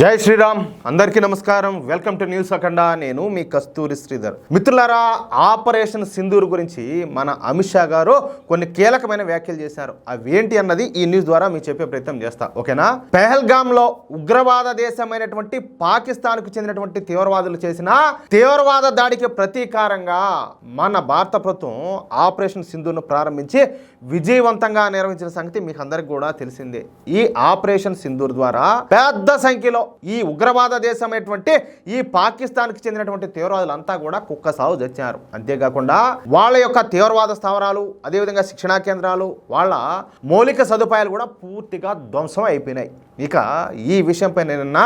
జై శ్రీరామ్ అందరికీ నమస్కారం. వెల్కమ్ టు న్యూస్ అఖండ. నేను మీ కస్తూరి శ్రీధర్. మిత్రులారా, ఆపరేషన్ సింధూర్ గురించి మన అమిత్ షా గారు కొన్ని కీలకమైన వ్యాఖ్యలు చేశారు. అవి ఏంటి అన్నది ఈ న్యూస్ ద్వారా మీకు చెప్పే ప్రయత్నం చేస్తా, ఓకేనా? పెహల్గామ్ లో ఉగ్రవాద దేశమైనటువంటి పాకిస్తాన్ కు చెందినటువంటి తీవ్రవాదులు చేసిన తీవ్రవాద దాడికి ప్రతీకారంగా మన భారత ప్రభుత్వం ఆపరేషన్ సింధూర్ను ప్రారంభించి విజయవంతంగా నిర్వహించిన సంగతి మీకు అందరికి కూడా తెలిసిందే. ఈ ఆపరేషన్ సింధూర్ ద్వారా పెద్ద సంఖ్యలో ఈ ఉగ్రవాద దేశమైనటువంటి ఈ పాకిస్తాన్కి చెందినటువంటి తీవ్రవాదులంతా కూడా కుక్క సాగు చచ్చారు. అంతేకాకుండా వాళ్ళ యొక్క తీవ్రవాద స్థావరాలు, అదేవిధంగా శిక్షణా కేంద్రాలు, వాళ్ళ మౌలిక సదుపాయాలు కూడా పూర్తిగా ధ్వంసం అయిపోయినాయి. ఇక ఈ విషయంపై నిన్న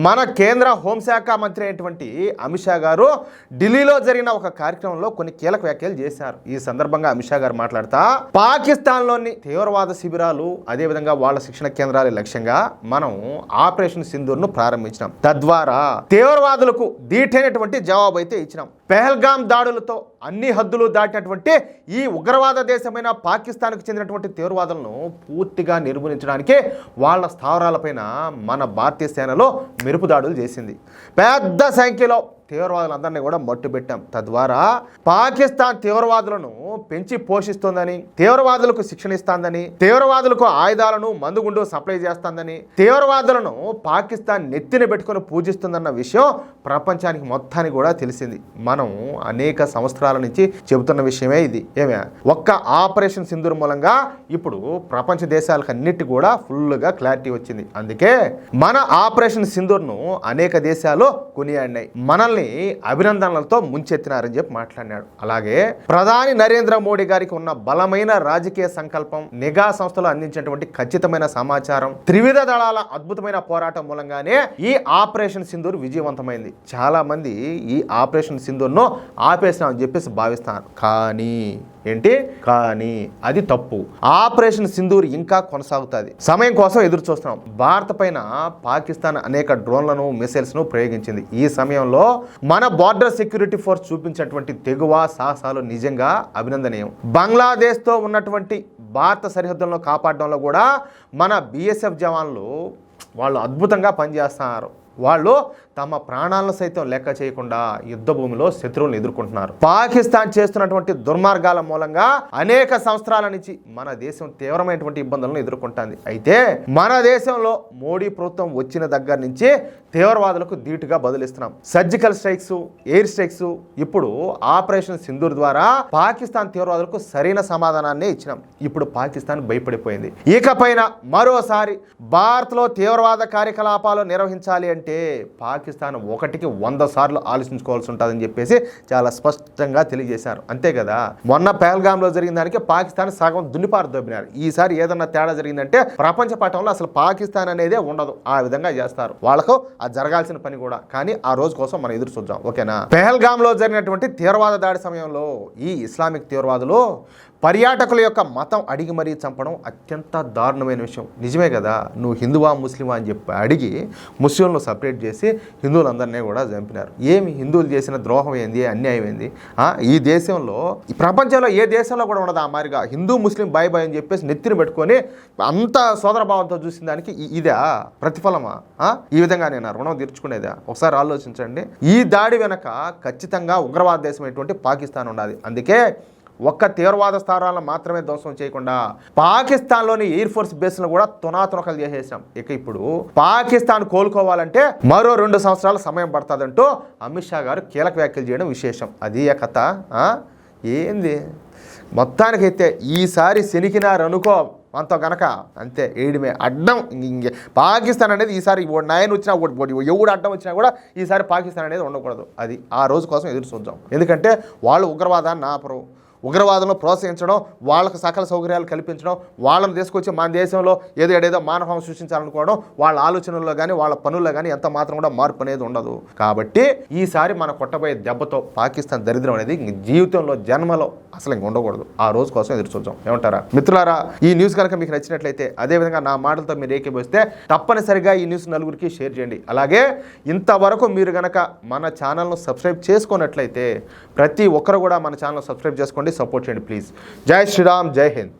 మన కేంద్ర హోంశాఖ మంత్రి అయినటువంటి అమిత్ షా గారు ఢిల్లీలో జరిగిన ఒక కార్యక్రమంలో కొన్ని కీలక వ్యాఖ్యలు చేశారు. ఈ సందర్భంగా అమిత్ షా గారు మాట్లాడుతా, పాకిస్తాన్లోని తీవ్రవాద శిబిరాలు, అదేవిధంగా వాళ్ళ శిక్షణ కేంద్రాల లక్ష్యంగా మనం ఆపరేషన్ సింధూర్ను ప్రారంభించినాం. తద్వారా తీవ్రవాదులకు దీటైనటువంటి జవాబు అయితే ఇచ్చినాం. పెహల్గామ్ దాడులతో అన్ని హద్దులు దాటినటువంటి ఈ ఉగ్రవాద దేశమైన పాకిస్తాన్కు చెందినటువంటి తీవ్రవాదులను పూర్తిగా నిర్మూలించడానికి వాళ్ళ స్థావరాలపైన మన భారతీయ సేనలో మెరుపు దాడులు చేసింది. పెద్ద సంఖ్యలో తీవ్రవాదులందరినీ కూడా మట్టుబెట్టాం. తద్వారా పాకిస్తాన్ తీవ్రవాదులను పెంచి పోషిస్తోందని, తీవ్రవాదులకు శిక్షణ ఇస్తాందని, తీవ్రవాదులకు ఆయుధాలను మందుగుండు సప్లై చేస్తుందని, తీవ్రవాదులను పాకిస్తాన్ నెత్తిన పెట్టుకుని పూజిస్తుందన్న విషయం ప్రపంచానికి మొత్తానికి కూడా తెలిసింది. మనం అనేక సంవత్సరాల నుంచి చెబుతున్న విషయమే ఇది. ఏమే ఒక్క ఆపరేషన్ సింధూర్ మూలంగా ఇప్పుడు ప్రపంచ దేశాలకు అన్నిటి కూడా ఫుల్గా క్లారిటీ వచ్చింది. అందుకే మన ఆపరేషన్ సింధూర్ను అనేక దేశాలు కొనియాడినాయి, మనల్ని అభినందనలతో ముంచెత్తినారని చెప్పి మాట్లాడినాడు. అలాగే ప్రధాని నరేంద్ర మోడీ గారికి ఉన్న బలమైన రాజకీయ సంకల్పం, నిఘా సంస్థలు అందించినటువంటి ఖచ్చితమైన సమాచారం, త్రివిధ దళాల అద్భుతమైన పోరాటం మూలంగానే ఈ ఆపరేషన్ సింధూర్ విజయవంతమైంది. చాలా మంది ఈ ఆపరేషన్ సింధూర్ను ఆపేసినామని చెప్పేసి భావిస్తున్నారు. కానీ అది తప్పు. ఆపరేషన్ సింధూర్ ఇంకా కొనసాగుతుంది. సమయం కోసం ఎదురు చూస్తున్నాం. భారత్ పైన పాకిస్తాన్ అనేక డ్రోన్లను, మిసైల్స్ను ప్రయోగించింది. ఈ సమయంలో మన బార్డర్ సెక్యూరిటీ ఫోర్స్ చూపించినటువంటి తెగువ, సాహసాలు నిజంగా అభినందనీయం. బంగ్లాదేశ్తో ఉన్నటువంటి భారత సరిహద్దులను కాపాడడంలో కూడా మన BSF జవాన్లు వాళ్ళు అద్భుతంగా పనిచేస్తున్నారు. వాళ్ళు తమ ప్రాణాలను సైతం లెక్క చేయకుండా యుద్ధ భూమిలో శత్రువులను ఎదుర్కొంటున్నారు. పాకిస్తాన్ చేస్తున్నటువంటి దుర్మార్గాల మూలంగా అనేక సంవత్సరాల నుంచి మన దేశం తీవ్రమైనటువంటి ఇబ్బందులను ఎదుర్కొంటుంది. అయితే మన దేశంలో మోడీ ప్రభుత్వం వచ్చిన దగ్గర నుంచి తీవ్రవాదులకు ధీటుగా బదులిస్తున్నాం. సర్జికల్ స్ట్రైక్స్, ఎయిర్ స్ట్రైక్స్, ఇప్పుడు ఆపరేషన్ సింధూర్ ద్వారా పాకిస్తాన్ తీవ్రవాదులకు సరైన సమాధానాన్ని ఇచ్చినాం. ఇప్పుడు పాకిస్తాన్ భయపడిపోయింది. ఇకపైన మరోసారి భారత్లో తీవ్రవాద కార్యకలాపాలు నిర్వహించాలి అంటే పాకిస్తాన్ 1కి 100 సార్లు ఆలోచించుకోవాల్సి ఉంటుందని చెప్పేసి చాలా స్పష్టంగా తెలియజేశారు. అంతే కదా, మొన్న పెహల్గామ్లో జరిగిన దానికి పాకిస్తాన్ సగం దున్నిపారు దొబ్బినారు. ఈసారి ఏదన్నా తేడా జరిగిందంటే ప్రపంచ పటంలో అసలు పాకిస్తాన్ అనేదే ఉండదు. ఆ విధంగా చేస్తారు. వాళ్ళకు అది జరగాల్సిన పని కూడా. కానీ ఆ రోజు కోసం మనం ఎదురు చూద్దాం, ఓకేనా? పెహల్గామ్లో జరిగినటువంటి తీవ్రవాద దాడి సమయంలో ఈ ఇస్లామిక్ తీవ్రవాదులు పర్యాటకుల యొక్క మతం అడిగి మరీ చంపడం అత్యంత దారుణమైన విషయం. నిజమే కదా, నువ్వు హిందువా ముస్లిమా అని చెప్పి అడిగి ముస్లింలను సపరేట్ చేసి హిందువులందరినీ కూడా చంపినారు. ఏమి హిందువులు చేసిన ద్రోహం ఏంది, అన్యాయం ఏంది? ఈ దేశంలో, ఈ ప్రపంచంలో ఏ దేశంలో కూడా ఉండదు ఆ మాదిరిగా హిందూ ముస్లిం బాయ్ బాయ్ అని చెప్పేసి నెత్తిని పెట్టుకొని అంత సోదరభావంతో చూసిన దానికి ఇదా ప్రతిఫలమా? ఈ విధంగా నేను రుణం తీర్చుకునేదా? ఒకసారి ఆలోచించండి. ఈ దాడి వెనక ఖచ్చితంగా ఉగ్రవాద దేశమైనటువంటి పాకిస్తాన్ ఉండాలి. అందుకే ఒక్క తీవ్రవాద స్థావరాలను మాత్రమే ధ్వంసం చేయకుండా పాకిస్తాన్లోని ఎయిర్ ఫోర్స్ బేస్ను కూడా తునాతునకలు చేసేసాం. ఇక ఇప్పుడు పాకిస్తాన్ కోలుకోవాలంటే మరో 2 సంవత్సరాల సమయం పడుతుందంటూ అమిత్ షా గారు కీలక వ్యాఖ్యలు చేయడం విశేషం. అది ఆ కథ. ఏంది మొత్తానికైతే ఈసారి శనికినారు అనుకో అంత గనక అంతే ఏడిమే అడ్డం. పాకిస్తాన్ అనేది ఈసారి 9 వచ్చినా ఎవడు అడ్డం వచ్చినా కూడా ఈసారి పాకిస్తాన్ అనేది ఉండకూడదు. అది ఆ రోజు కోసం ఎదురు చూద్దాం. ఎందుకంటే వాళ్ళు ఉగ్రవాదాన్ని ఆపరు. ఉగ్రవాదంలో ప్రోత్సహించడం, వాళ్ళకు సకల సౌకర్యాలు కల్పించడం, వాళ్ళని తీసుకొచ్చి మన దేశంలో ఏదేదో మానవం సృష్టించాలనుకోవడం, వాళ్ళ ఆలోచనల్లో కానీ వాళ్ళ పనుల్లో కానీ ఎంత మాత్రం కూడా మార్పు అనేది ఉండదు. కాబట్టి ఈసారి మన కొట్టబోయే దెబ్బతో పాకిస్తాన్ దరిద్రం అనేది జీవితంలో జన్మలో అసలు ఇంక ఉండకూడదు. ఆ రోజు కోసం ఎదురు చూద్దాం. ఏమంటారా మిత్రులారా? ఈ న్యూస్ కనుక మీకు నచ్చినట్లయితే, అదేవిధంగా నా మాటలతో మీరు ఏకీభవిస్తే తప్పనిసరిగా ఈ న్యూస్ నలుగురికి షేర్ చేయండి. అలాగే ఇంతవరకు మీరు కనుక మన ఛానల్ను సబ్స్క్రైబ్ చేసుకున్నట్లయితే ప్రతి ఒక్కరు కూడా మన ఛానల్ సబ్స్క్రైబ్ చేసుకోండి, సపోర్ట్ చేయండి ప్లీజ్. జై శ్రీరామ్, జై హింద్.